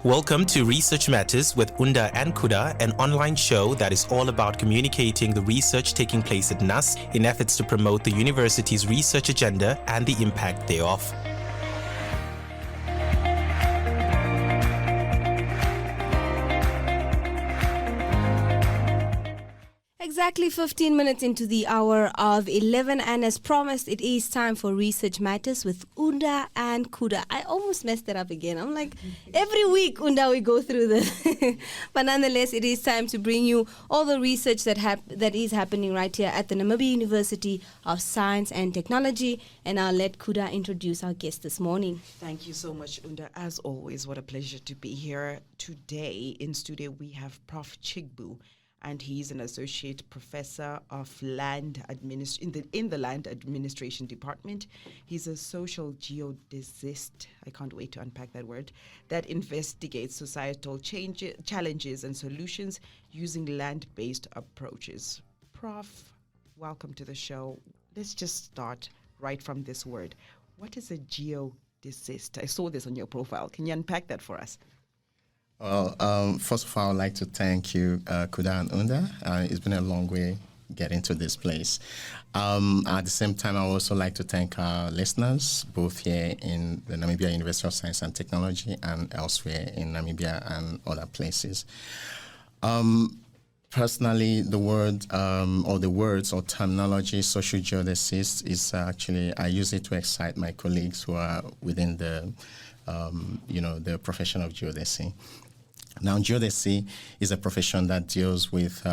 Welcome to Research Matters with Unda and Kuda, an online show that is all about communicating the research taking place at NUS in efforts to promote the university's research agenda and the impact thereof. Exactly 15 minutes into the hour of 11, and as promised, it is time for Research Matters with Unda and Kuda. I almost messed it up again. I'm like, every week, Unda, we go through this. But nonetheless, it is time to bring you all the research that is happening right here at the Namibia University of Science and Technology. And I'll let Kuda introduce our guest this morning. Thank you so much, Unda. As always, what a pleasure to be here. Today in studio, we have Prof. Chigbu, and he's an associate professor of land in the land administration department. He's a social geodesist. I can't wait to unpack that word. That investigates societal challenges and solutions using land-based approaches. Prof, welcome to the show. Let's just start right from this word. What is a geodesist? I saw this on your profile. Can you unpack that for us? Well, first of all, I'd like to thank you, Kuda and Unda. It's been a long way getting to this place. At the same time, I would also like to thank our listeners, both here in the Namibia University of Science and Technology and elsewhere in Namibia and other places. Personally, the word or the words or terminology social geodesist is actually, I use it to excite my colleagues who are within the the profession of geodesy. Now, geodesy is a profession that deals with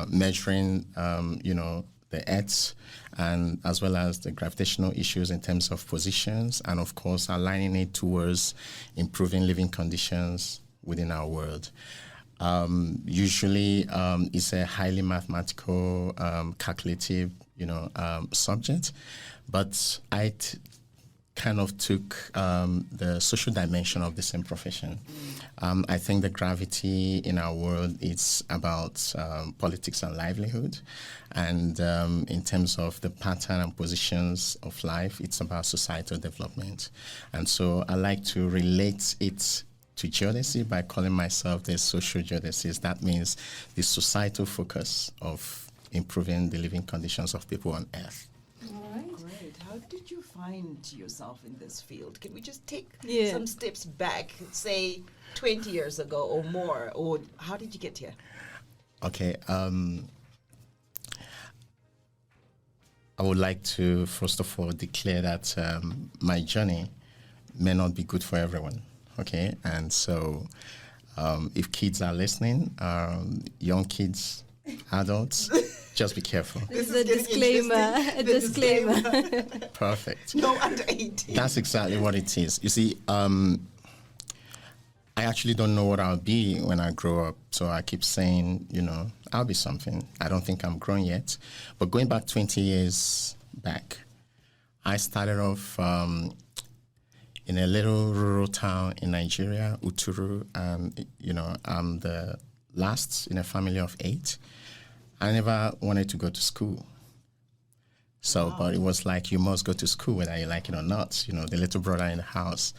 measuring, the Earth and as well as the gravitational issues in terms of positions and, of course, aligning it towards improving living conditions within our world. Usually, it's a highly mathematical, calculative, subject, but I kind of took the social dimension of the same profession. I think the gravity in our world is about politics and livelihood. And in terms of the pattern and positions of life, it's about societal development. And so I like to relate it to geodesy by calling myself the social geodesist. That means the societal focus of improving the living conditions of people on Earth. Great. How did you find yourself in this field? Can we just take some steps back, say 20 years ago or more, or how did you get here? Okay. I would like to, first of all, declare that my journey may not be good for everyone. Okay. And so if kids are listening, young kids, adults, just be careful. This is a disclaimer. A disclaimer. Perfect. No under 18. That's exactly what it is. You see, I actually don't know what I'll be when I grow up. So I keep saying, I'll be something. I don't think I'm grown yet. But going back 20 years back, I started off in a little rural town in Nigeria, Uturu. I'm the last in a family of 8. I never wanted to go to school. So, But it was like, you must go to school whether you like it or not, the little brother in the house.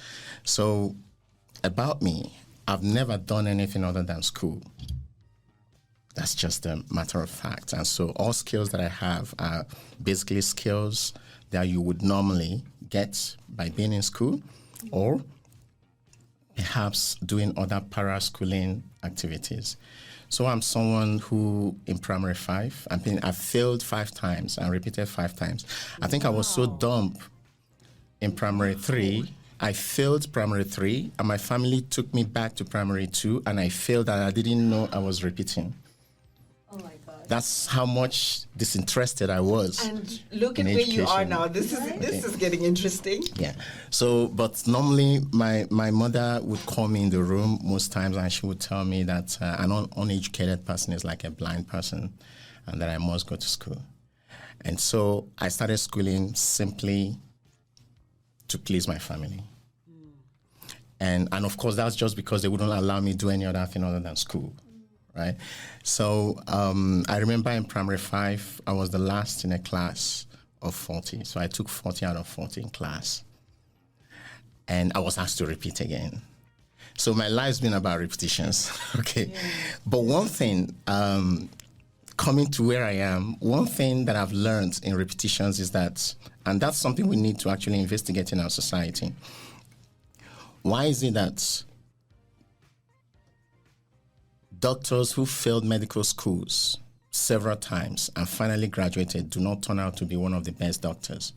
So about me, I've never done anything other than school. That's just a matter of fact. And so all skills that I have are basically skills that you would normally get by being in school or perhaps doing other para-schooling activities. So I'm someone who, in primary 5, I failed 5 times and repeated 5 times. I think I was so dumb in primary 3. I failed primary 3, and my family took me back to primary 2, and I failed, and I didn't know I was repeating. Oh my God. That's how much disinterested I was. And look at where you are now. This is getting interesting. Yeah. So, but normally my mother would call me in the room most times, and she would tell me that an uneducated person is like a blind person and that I must go to school. And so I started schooling simply to please my family. And of course, that's just because they wouldn't allow me to do any other thing other than school. Right. So I remember in primary 5, I was the last in a class of 40. So I took 40 out of 40 in class. And I was asked to repeat again. So my life's been about repetitions. Okay. Yeah. But one thing, coming to where I am, one thing that I've learned in repetitions is that, and that's something we need to actually investigate in our society. Why is it that doctors who failed medical schools several times and finally graduated do not turn out to be one of the best doctors?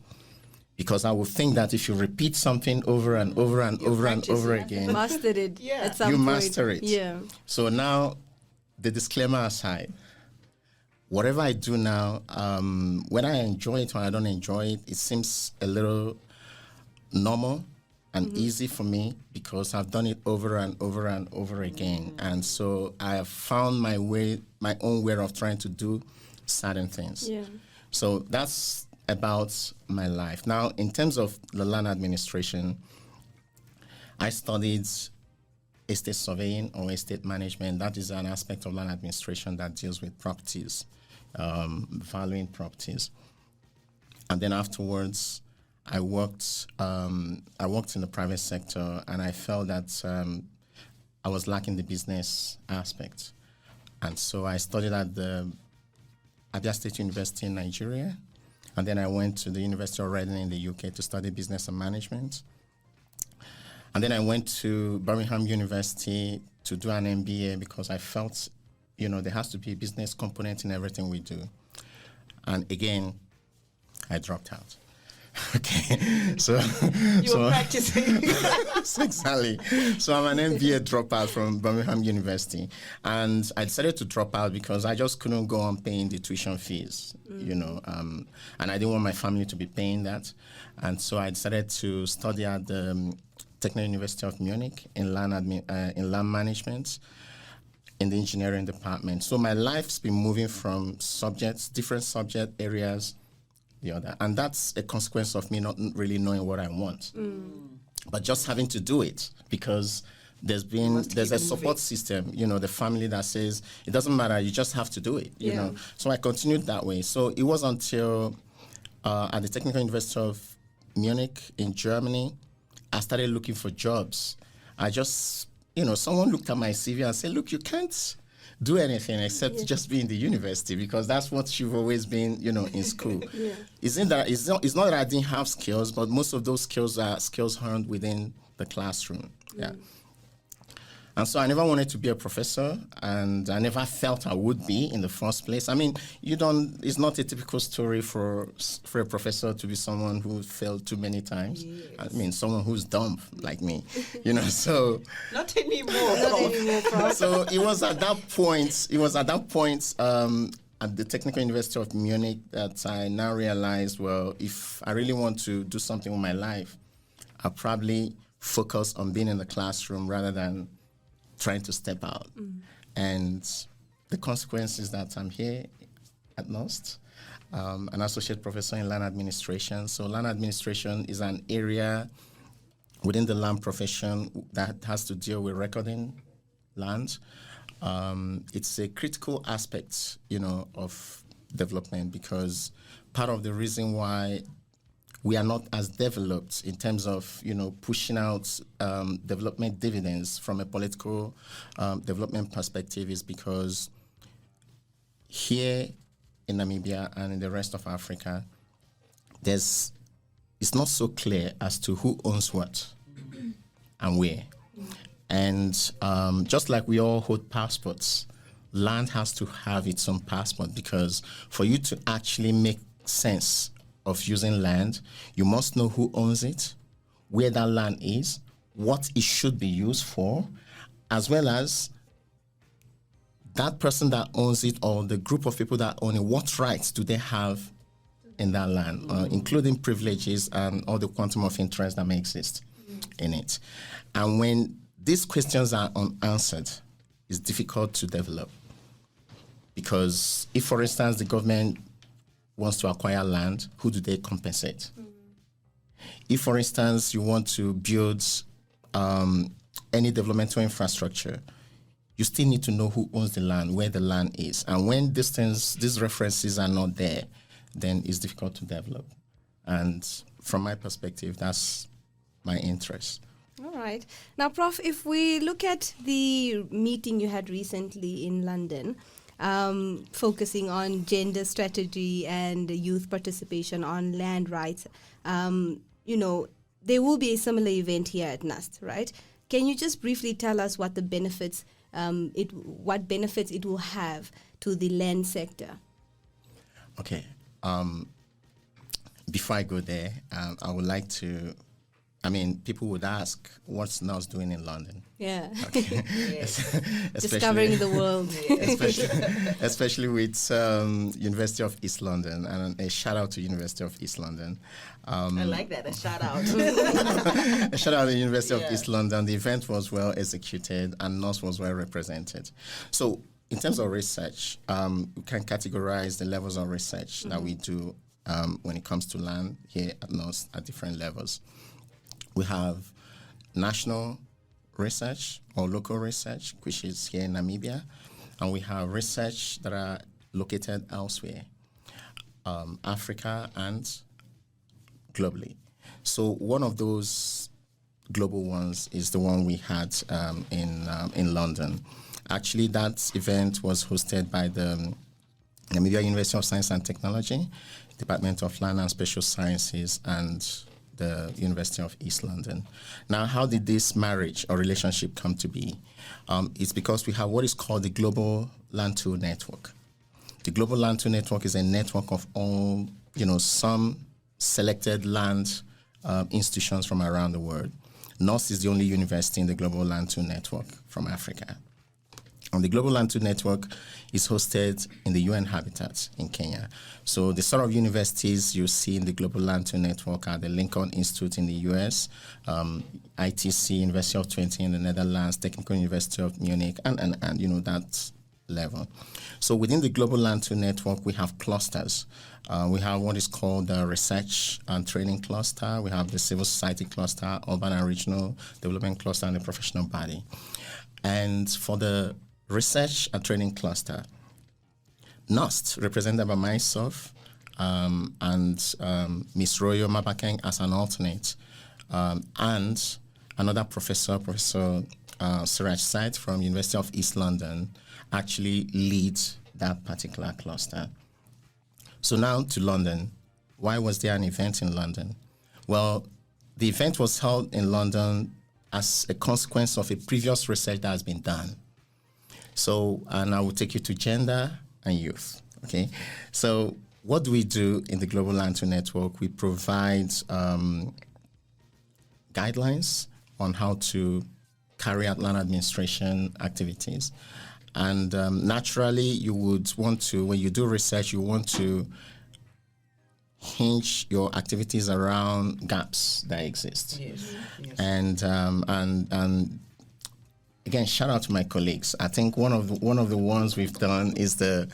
Because I would think that if you repeat something over and over and over and over again, mastered it. Yeah. At some you point. master it. Yeah. So now, the disclaimer aside, whatever I do now, whether I enjoy it or I don't enjoy it, it seems a little normal and easy for me because I've done it over and over and over again. And so I have found my own way of trying to do certain things. Yeah. So that's about my life. Now, in terms of the land administration, I studied estate surveying or estate management. That is an aspect of land administration that deals with properties, valuing properties. And then afterwards, I worked in the private sector, and I felt that I was lacking the business aspect. And so I studied at the Abia State University in Nigeria, and then I went to the University of Reading in the UK to study business and management. And then I went to Birmingham University to do an MBA because I felt, there has to be a business component in everything we do. And again, I dropped out. Okay, so you were practicing. Exactly. So I'm an MBA dropout from Birmingham University, and I decided to drop out because I just couldn't go on paying the tuition fees, and I didn't want my family to be paying that, and so I decided to study at the Technical University of Munich in land management, in the engineering department. So my life's been moving from different subject areas. The other. And that's a consequence of me not really knowing what I want, but just having to do it because there's a support system, the family that says it doesn't matter, you just have to do it, you know. So I continued that way. So it was until at the Technical University of Munich in Germany, I started looking for jobs. I just, someone looked at my CV and said, look, you can't do anything except just be in the university because that's what you've always been, in school. It's not that I didn't have skills, but most of those skills are skills honed within the classroom. Yeah. And so I never wanted to be a professor, and I never felt I would be in the first place. I mean, it's not a typical story for a professor to be someone who failed too many times. Yes. I mean, someone who's dumb like me, so. Not anymore. Prof. So it was at that point, at the Technical University of Munich that I now realized, well, if I really want to do something with my life, I'll probably focus on being in the classroom rather than trying to step out. And the consequence is that I'm here at NUST, an associate professor in land administration. So land administration is an area within the land profession that has to deal with recording land. It's a critical aspect, of development because part of the reason why we are not as developed in terms of, pushing out development dividends from a political development perspective is because here in Namibia and in the rest of Africa, it's not so clear as to who owns what and where. And just like we all hold passports, land has to have its own passport because for you to actually make sense of using land, you must know who owns it, where that land is, what it should be used for, as well as that person that owns it or the group of people that own it, what rights do they have in that land, including privileges and all the quantum of interest that may exist in it. And when these questions are unanswered, it's difficult to develop. Because if, for instance, the government wants to acquire land, who do they compensate? If, for instance, you want to build any developmental infrastructure, you still need to know who owns the land, where the land is. And when these references are not there, then it's difficult to develop. And from my perspective, that's my interest. All right. Now, Prof, if we look at the meeting you had recently in London, focusing on gender strategy and youth participation on land rights, there will be a similar event here at NUST, right? Can you just briefly tell us what the benefits, what benefits it will have to the land sector? Okay. Before I go there, I would like to. People would ask, what's NUST doing in London? Yeah. Okay. Discovering the world. especially with University of East London, and a shout out to University of East London. I like that, a shout out. A shout out to the University of East London. The event was well executed and NUST was well represented. So in terms of research, we can categorize the levels of research that we do when it comes to land here at NUST at different levels. We have national research or local research, which is here in Namibia, and we have research that are located elsewhere, Africa and globally. So one of those global ones is the one we had in London. Actually, that event was hosted by the Namibia University of Science and Technology, Department of Land and Spatial Sciences, and the University of East London. Now, how did this marriage or relationship come to be? It's because we have what is called the Global Land Tool Network. The Global Land Tool Network is a network of all, some selected land institutions from around the world. NUST is the only university in the Global Land Tool Network from Africa. And the Global Land Tool Network is hosted in the UN Habitat in Kenya. So the sort of universities you see in the Global Land Tool Network are the Lincoln Institute in the US, ITC, University of Twente in the Netherlands, Technical University of Munich, and that level. So within the Global Land Tool Network, we have clusters. We have what is called the Research and Training Cluster. We have the Civil Society Cluster, Urban and Regional Development Cluster, and the Professional Body. And for the Research and Training Cluster, NUST, represented by myself and Ms. Royo Mabakeng as an alternate, and another Professor Siraj Said from University of East London, actually leads that particular cluster. So now to London. Why was there an event in London? Well, the event was held in London as a consequence of a previous research that has been done. So, and I will take you to gender and youth, okay? So what do we do in the Global Land Tool Network? We provide guidelines on how to carry out land administration activities. And naturally, you would want to, when you do research, you want to hinge your activities around gaps that exist. Yes. And again, shout out to my colleagues. I think one of the ones we've done is the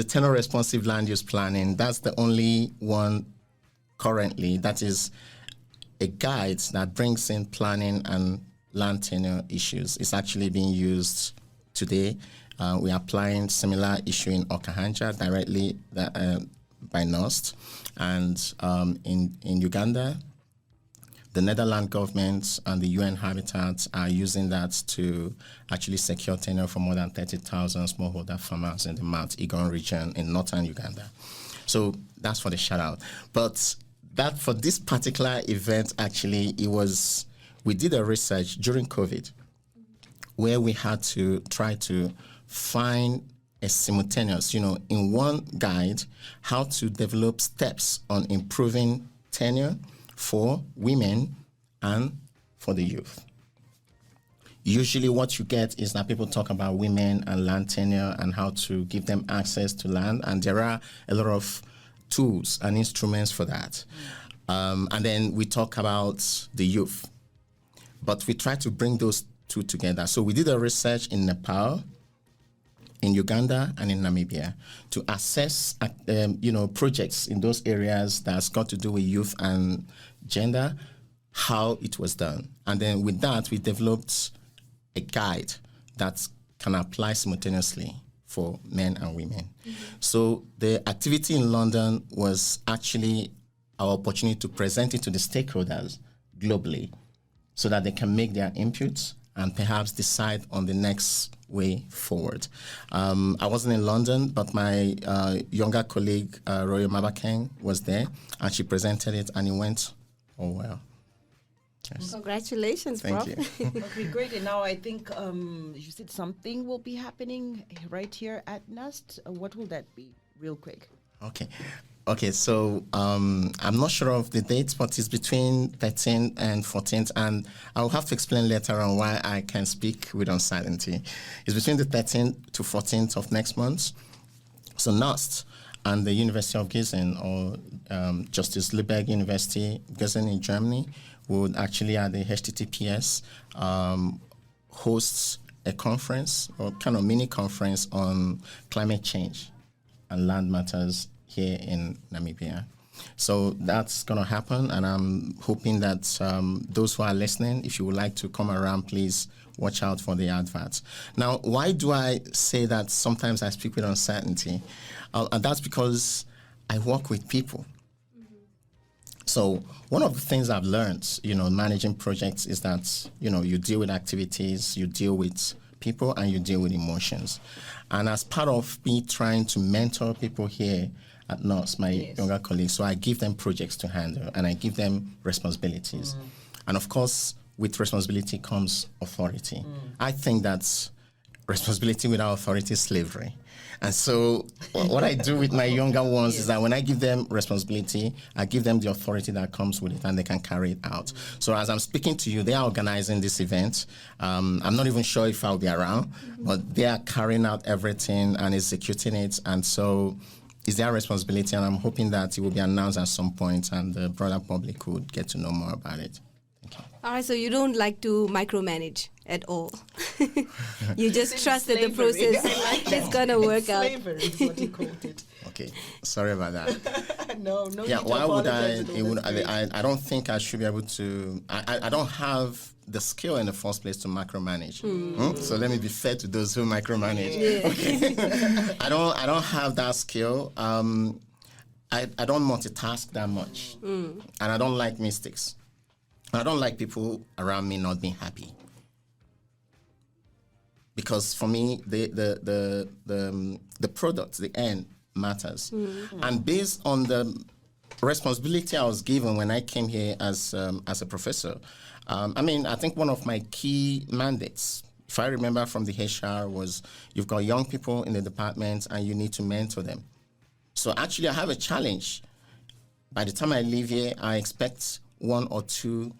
tenure responsive land use planning. That's the only one currently that is a guide that brings in planning and land tenure issues. It's actually being used today. We are applying similar issue in Okahanja directly by NUST, and in Uganda, the Netherlands government and the UN Habitat are using that to actually secure tenure for more than 30,000 smallholder farmers in the Mount Egon region in northern Uganda. So that's for the shout out. But that for this particular event, actually, we did a research during COVID where we had to try to find a simultaneous, in one guide, how to develop steps on improving tenure for women and for the youth. Usually what you get is that people talk about women and land tenure and how to give them access to land, and there are a lot of tools and instruments for that. And then we talk about the youth, but we try to bring those two together. So we did a research in Nepal, in Uganda, and in Namibia to assess, projects in those areas that's got to do with youth and gender, how it was done. And then with that, we developed a guide that can apply simultaneously for men and women. Mm-hmm. So the activity in London was actually our opportunity to present it to the stakeholders globally so that they can make their inputs and perhaps decide on the next way forward. I wasn't in London, but my younger colleague, Royo Mabakeng, was there, and she presented it, and it went well. Yes. Congratulations, Thank Prof. you. Okay, great. And now I think you said something will be happening right here at NUST. What will that be, real quick? Okay, so I'm not sure of the dates, but it's between 13th and 14th, and I'll have to explain later on why I can speak with uncertainty. It's between the 13th to 14th of next month. So NUST and the University of Gießen, or Justice Liebig University, Gießen in Germany, would actually at the HTTPS hosts a conference or kind of mini conference on climate change and land matters here in Namibia. So that's going to happen, and I'm hoping that those who are listening, if you would like to come around, please watch out for the adverts. Now, why do I say that sometimes I speak with uncertainty? And that's because I work with people. So one of the things I've learned, managing projects is that, you deal with activities, you deal with people, and you deal with emotions. And as part of me trying to mentor people here at NUST, my younger colleagues, so I give them projects to handle, and I give them responsibilities. And of course, with responsibility comes authority. I think that responsibility without authority is slavery. And so what I do with my younger ones is that when I give them responsibility, I give them the authority that comes with it, and they can carry it out. So as I'm speaking to you, they are organizing this event. I'm not even sure if I'll be around, but they are carrying out everything and executing it. And so it's their responsibility, and I'm hoping that it will be announced at some point and the broader public would get to know more about it. Thank you. All right, so you don't like to micromanage at all. You just trust that the process is going to work out. Slavery is what he called it. Okay, sorry about that. No. Yeah, need to why would apologize. I don't think I should be able to. I don't have the skill in the first place to micromanage. So let me be fair to those who micromanage. Yeah. Okay. I don't have that skill. I don't multitask that much, and I don't like mistakes. I don't like people around me not being happy, because for me the product, the end matters. And based on the responsibility I was given when I came here as a professor, I think one of my key mandates, if I remember from the HR, was you've got young people in the department and you need to mentor them. So actually I have a challenge. By the time I leave here, I expect one or two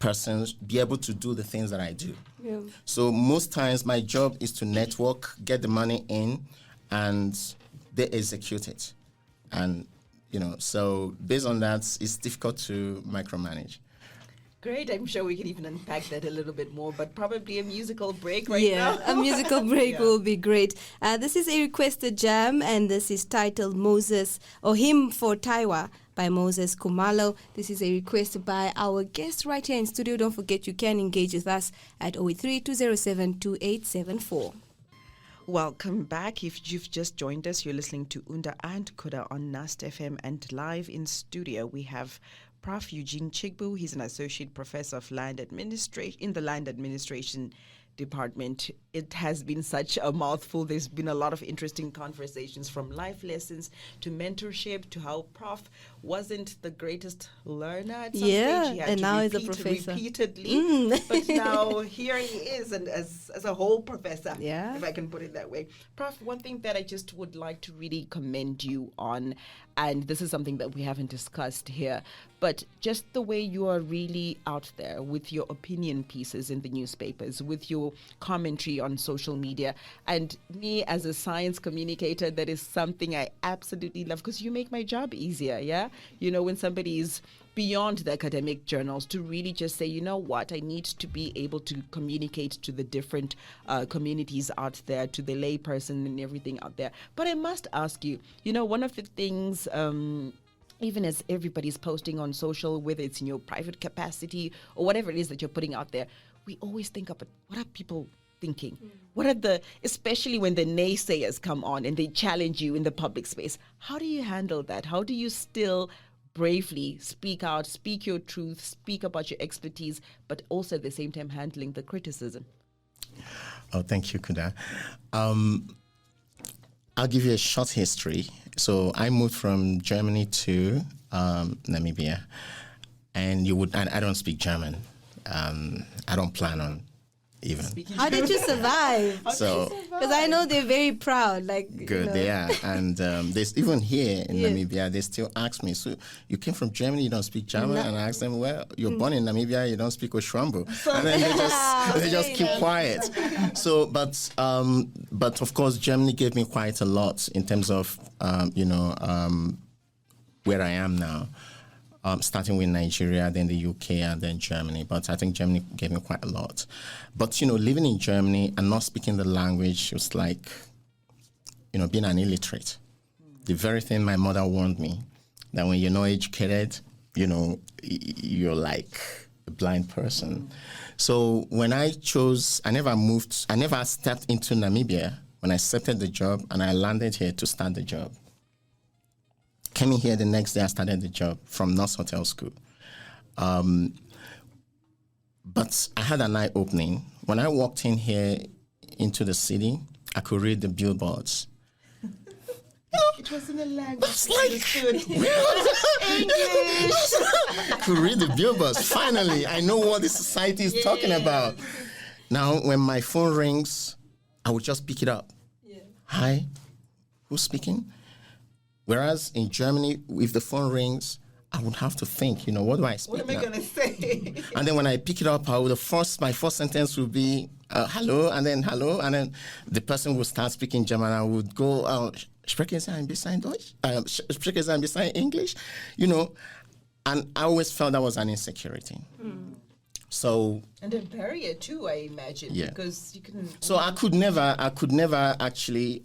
persons be able to do the things that I do. Yeah. So most times my job is to network, get the money in, and they execute it. And, so based on that, it's difficult to micromanage. Great. I'm sure we can even unpack that a little bit more, but probably a musical break now. Yeah, a musical break will be great. This is a requested jam, and this is titled Moses, or Hymn for Taiwa by Moses Kumalo. This is a request by our guest right here in studio. Don't forget you can engage with us at 083-207-2874. Welcome back. If you've just joined us, you're listening to Unda and Kuda on NUST FM, and live in studio we have Prof. Eugene Chigbu. He's an associate professor of land administration in the land administration department. It has been such a mouthful. There's been a lot of interesting conversations, from life lessons to mentorship to how Prof wasn't the greatest learner at some stage. He had and to now he's a repeat professor repeatedly. But now here he is, and as a whole professor, Yeah. if I can put it that way. Prof, one thing that I just would like to really commend you on, and this is something that we haven't discussed here, but just the way you are really out there with your opinion pieces in the newspapers, with your commentary on social media. And me as a science communicator, that is something I absolutely love, because you make my job easier, yeah? When somebody is beyond the academic journals, to really just say, you know what, I need to be able to communicate to the different communities out there, to the layperson and everything out there. But I must ask you, one of the things, even as everybody's posting on social, whether it's in your private capacity or whatever it is that you're putting out there, we always think about what are people thinking? What are especially when the naysayers come on and they challenge you in the public space. How do you handle that? How do you still bravely speak out, speak your truth, speak about your expertise, but also at the same time handling the criticism? Oh, thank you, Kuda. I'll give you a short history. So I moved from Germany to Namibia, and I don't speak German. I don't plan on even. How did you survive? So Because I know they're very proud. Like good, they are. And there's even here in Namibia, they still ask me, so you came from Germany, you don't speak German? And I ask them, well, you're born in Namibia, you don't speak Oshwambo. And then they just keep quiet. So, but of course, Germany gave me quite a lot in terms of, where I am now. Starting with Nigeria, then the UK, and then Germany. But I think Germany gave me quite a lot. But, living in Germany and not speaking the language was like, being an illiterate. The very thing my mother warned me, that when you're not educated, you're like a blind person. So when I never stepped into Namibia when I accepted the job and I landed here to start the job. Came in here the next day, I started the job from Nurse Hotel School. But I had an eye-opening. When I walked in here into the city, I could read the billboards. It was in a language. I could read the billboards. Finally, I know what the society is talking about. Now, when my phone rings, I would just pick it up. Hi, who's speaking? Whereas in Germany, if the phone rings, I would have to think, what do I speak What am I going to say? And then when I pick it up, my first sentence would be, hello, and then the person would start speaking German. I would go, sprechen Sie ein bisschen Deutsch? Sprechen Sie ein bisschen English? And I always felt that was an insecurity. So, and a barrier too, I imagine, because you can. So I could never actually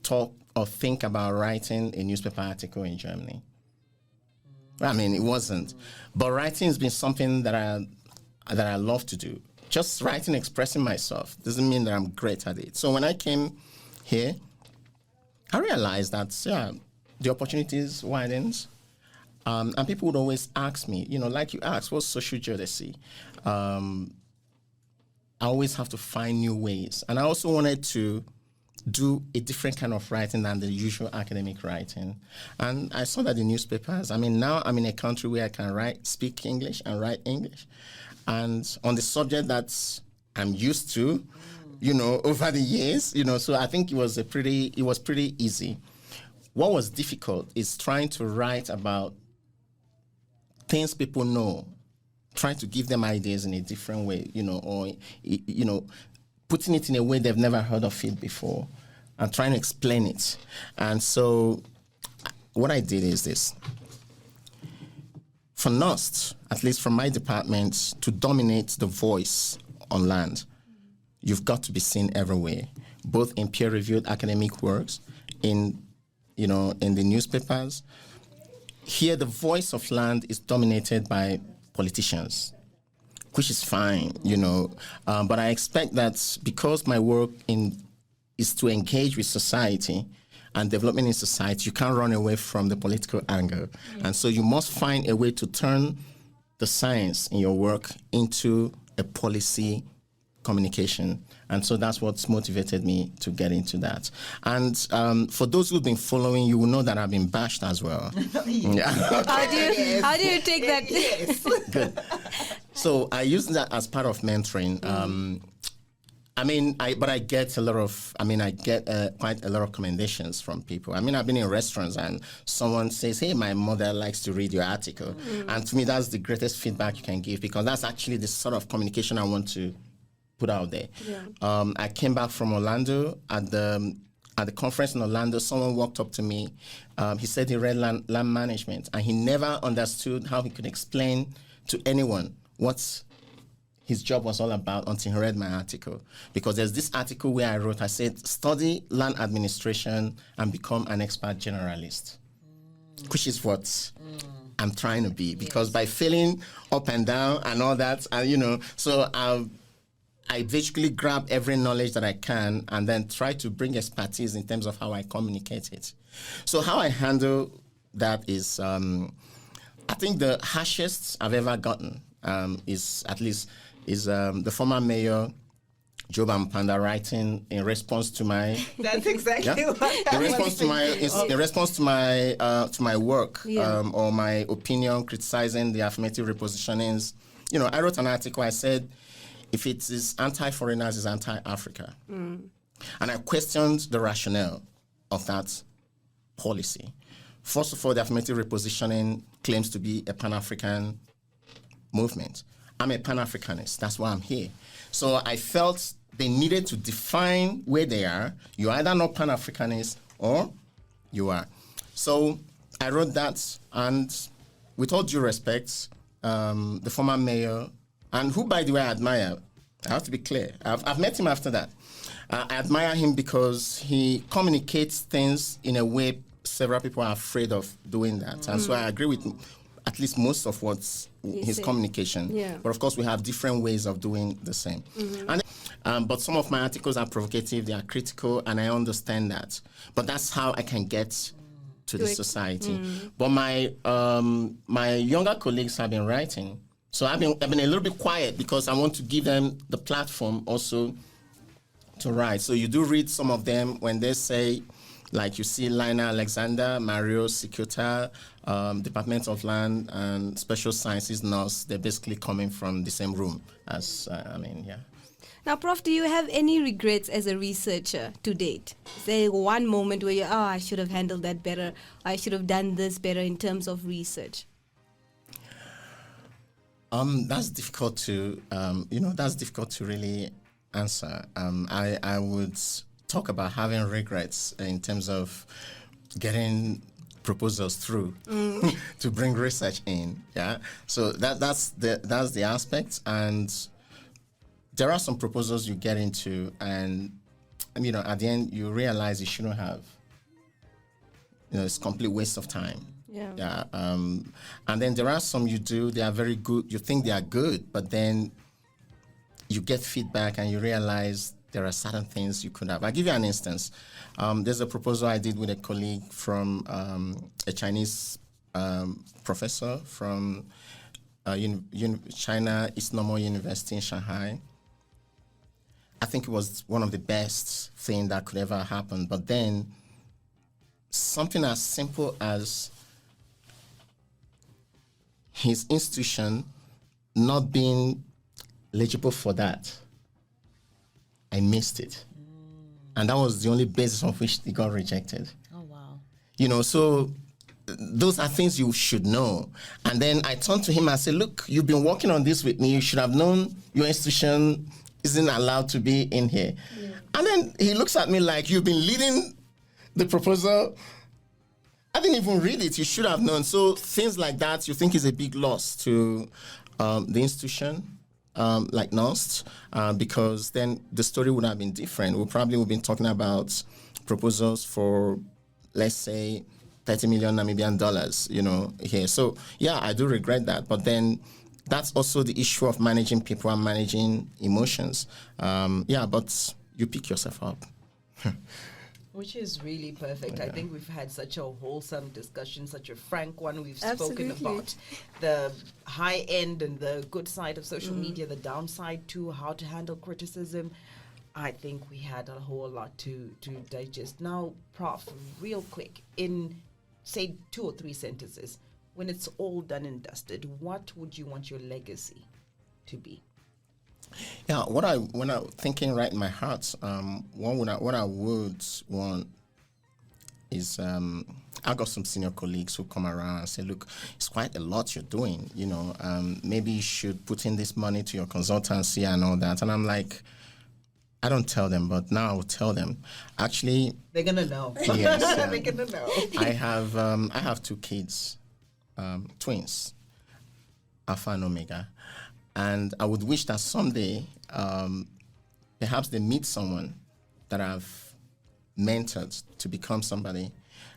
talk or think about writing a newspaper article in Germany. I mean, it wasn't. But writing has been something that I love to do. Just writing, expressing myself doesn't mean that I'm great at it. So when I came here, I realized that, the opportunities widened. And people would always ask me, like you asked, what's social geodesy? I always have to find new ways. And I also wanted to do a different kind of writing than the usual academic writing. And I saw that in newspapers. I mean, now I'm in a country where I can speak English and write English. And on the subject that I'm used to, over the years, so I think it was pretty easy. What was difficult is trying to write about things people know, trying to give them ideas in a different way, or putting it in a way they've never heard of it before and trying to explain it. And so what I did is this. For NUST, at least from my department, to dominate the voice on land, you've got to be seen everywhere, both in peer-reviewed academic works, in the newspapers. Here, the voice of land is dominated by politicians, which is fine, but I expect that because my work is to engage with society and development in society, you can't run away from the political angle. And so you must find a way to turn the science in your work into a policy communication. And so that's what's motivated me to get into that. And for those who've been following, you will know that I've been bashed as well. How do you take that? Yes. Good. So I use that as part of mentoring. I get quite a lot of commendations from people. I mean, I've been in restaurants and someone says, hey, my mother likes to read your article. And to me, that's the greatest feedback you can give, because that's actually the sort of communication I want to put out there. I came back from Orlando. At the conference in Orlando, someone walked up to me. He said he read land management, and he never understood how he could explain to anyone what his job was all about until he read my article. Because there's this article where I wrote, I said, study land administration and become an expert generalist, which is what I'm trying to be. Because by failing up and down and all that, so I basically grab every knowledge that I can and then try to bring expertise in terms of how I communicate it. So how I handle that is, I think the harshest I've ever gotten is the former mayor Job Ampanda writing in response to my. That's exactly what I in response to my in response to my work or my opinion criticizing the affirmative repositionings. I wrote an article. I said, if it is anti-foreigners, it's anti-Africa, and I questioned the rationale of that policy. First of all, the affirmative repositioning claims to be a Pan-African movement. I'm a Pan-Africanist. That's why I'm here. So I felt they needed to define where they are. You're either not Pan-Africanist or you are. So I wrote that, and with all due respect, the former mayor, and who, by the way, I admire, I have to be clear. I've met him after that. I admire him because he communicates things in a way several people are afraid of doing that. And so I agree with at least most of what's his communication. Yeah. But of course, we have different ways of doing the same. But some of my articles are provocative, they are critical, and I understand that. But that's how I can get to the society. But my younger colleagues have been writing. So I've been a little bit quiet because I want to give them the platform also to write. So you do read some of them when they say, like you see Lina Alexander, Mario Sikuta, Department of Land and Special Sciences nurse, they're basically coming from the same room as, Now, Prof, do you have any regrets as a researcher to date? Is there one moment where I should have handled that better, I should have done this better in terms of research? That's difficult to, that's difficult to really answer. I would talk about having regrets in terms of getting proposals through to bring research in. Yeah, so that's the aspect, and there are some proposals you get into, and at the end you realize you shouldn't have. It's a complete waste of time. Yeah. And then there are some you do, they are very good. You think they are good, but then you get feedback and you realize there are certain things you could have. I'll give you an instance. There's a proposal I did with a colleague from a Chinese professor from China East Normal University in Shanghai. I think it was one of the best things that could ever happen. But then something as simple as his institution not being eligible for that, I missed it. And that was the only basis on which it got rejected. Oh, wow. So those are things you should know. And then I turned to him and said, look, you've been working on this with me. You should have known your institution isn't allowed to be in here. Yeah. And then he looks at me like, you've been leading the proposal. I didn't even read it. You should have known. So things like that you think is a big loss to the institution. Like NOST, because then the story would have been different. We probably would have been talking about proposals for, let's say, 30 million Namibian dollars, here. So, yeah, I do regret that. But then that's also the issue of managing people and managing emotions. But you pick yourself up. Which is really perfect. Yeah. I think we've had such a wholesome discussion, such a frank one. We've spoken about the high end and the good side of social media, the downside too, how to handle criticism. I think we had a whole lot to digest. Now, Prof, real quick, in, say, 2 or 3 sentences, when it's all done and dusted, what would you want your legacy to be? Yeah, when I'm thinking right in my heart, what I would want is I got some senior colleagues who come around and say, look, it's quite a lot you're doing, maybe you should put in this money to your consultancy and all that. And I'm like, I don't tell them, but now I will tell them. Actually, they're gonna know. Yes, they're gonna know. I have 2 kids, twins, Alpha and Omega. And I would wish that someday, perhaps they meet someone that I've mentored to become somebody,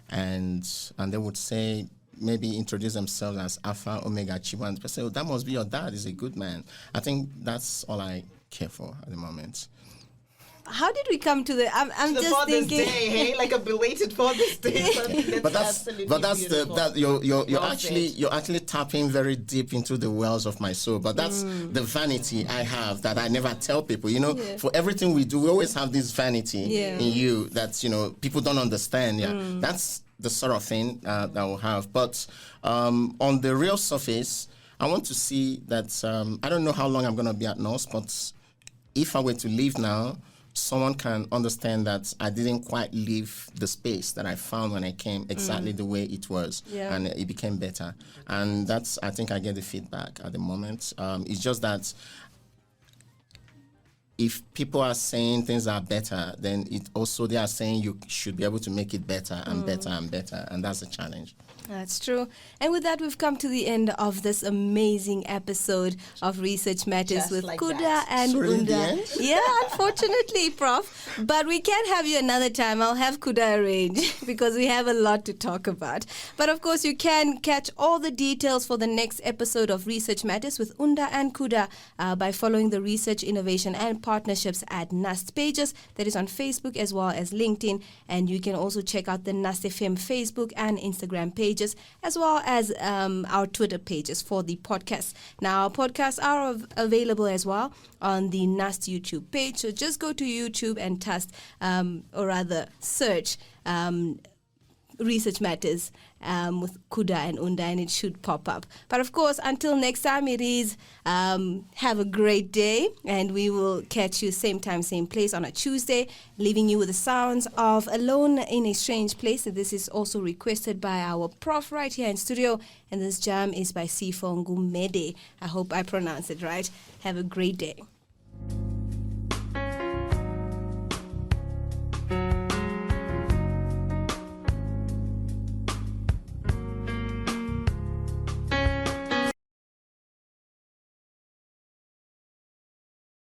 and they would say, maybe introduce themselves as Alpha, Omega, Chigbu, and say, that must be your dad, he's a good man. I think that's all I care for at the moment. how did we come to the? I'm The just Father's thinking. Day, hey? Like a belated Father's Day. Something But that's absolutely the beautiful. that Well said. you're actually tapping very deep into the wells of my soul. But that's the vanity I have that I never tell people. You know, Yeah. for everything we do, we always have this vanity Yeah. in you that people don't understand. Yeah, that's the sort of thing that we'll have. But on the real surface, I want to see that. I don't know how long I'm going to be at NOS, but if I were to leave now, someone can understand that I didn't quite leave the space that I found when I came exactly the way it was, Yeah. and it became better. And that's, I think I get the feedback at the moment. It's just that if people are saying things are better, then it also they are saying you should be able to make it better and better and better, and that's a challenge. That's true. And with that, we've come to the end of this amazing episode of Research Matters Just with like Kuda that. and So in the Unda. end? Yeah, unfortunately, Prof. But we can have you another time. I'll have Kuda arrange because we have a lot to talk about. But of course, you can catch all the details for the next episode of Research Matters with Unda and Kuda by following the Research, Innovation and Partnerships at NUST pages. That is on Facebook as well as LinkedIn. And you can also check out the NUST FM Facebook and Instagram pages, as well as our Twitter pages for the podcast. Now, our podcasts are available as well on the NUST YouTube page. So just go to YouTube and search Research Matters with Kuda and Unda, and it should pop up. But of course, until next time, it is have a great day, and we will catch you same time, same place on a Tuesday, leaving you with the sounds of Alone in a Strange Place. This is also requested by our Prof right here in studio, and this jam is by Sifongu Mede. I hope I pronounced it right. Have a great day.